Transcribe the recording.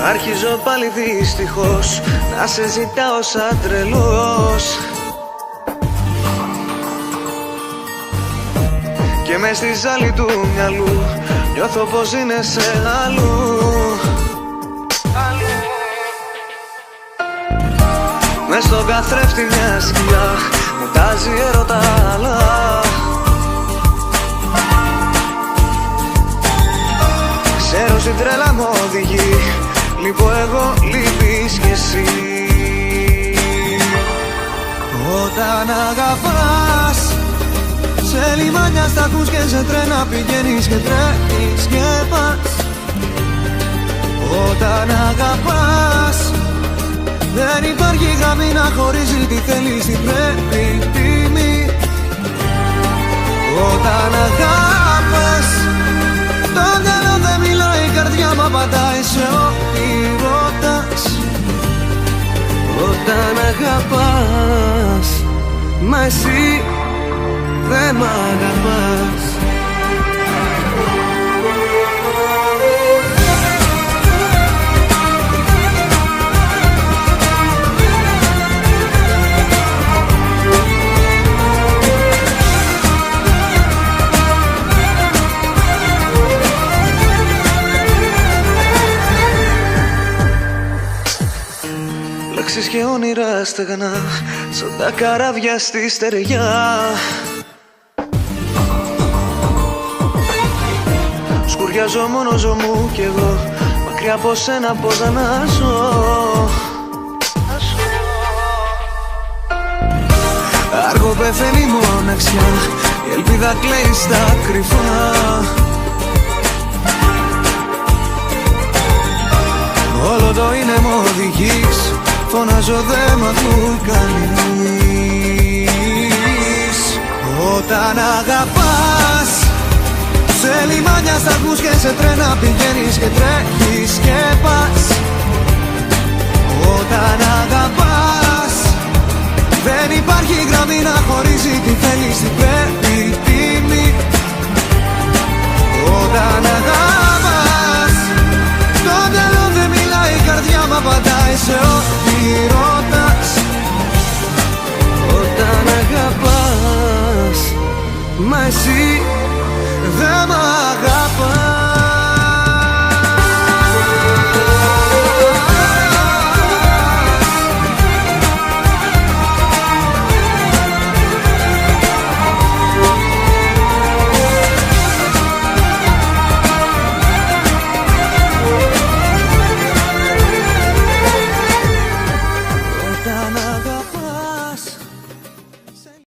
Αρχίζω πάλι δυστυχώς να σε ζητάω σαν τρελός, και μες στη ζάλη του μυαλού νιώθω πως είναι σε αλλού. Μες στον καθρέφτη μια σκιά μου τάζει έρωτα άλλα. Ξέρω στην τρέλα μου οδηγεί, λείπω εγώ, λείπεις κι εσύ. Όταν αγαπάς, σε λιμάνια στα ακούς και σε τρένα πηγαίνεις και τρέχεις και πας. Όταν αγαπάς, δεν υπάρχει γραμμή να χωρίζει τι θέλεις, τι πρέπει, τιμή. Όταν αγαπάς, το μυαλό δεν μιλάει, η καρδιά μ' απαντάει σε ό,τι ρωτάς. Όταν αγαπάς, μα εσύ δεν μ' αγαπάς. Λέξεις και όνειρα στεγνά, σαν τα καράβια στη στεριά. Σκουριάζω μόνο μου κι εγώ, μακριά από σένα πώς να ζω. Αργό πεθαίνει η μοναξιά, η ελπίδα κλαίει στα κρυφά. Όλο το είναι μου οδηγείς, φωνάζω δε μ' ακού κανείς. Όταν αγαπάς, σε λιμάνια στα ακούς και σε τρένα πηγαίνεις και τρέχεις και πας. Όταν αγαπάς, δεν υπάρχει γραμμή να χωρίζει τι θέλεις, τι πρέπει, τιμή. Όταν αγαπάς, το μυαλό δεν μιλάει, η καρδιά μ' απαντάει σε ό,τι ρωτάς. Όταν αγαπάς, μα εσύ δεν μ'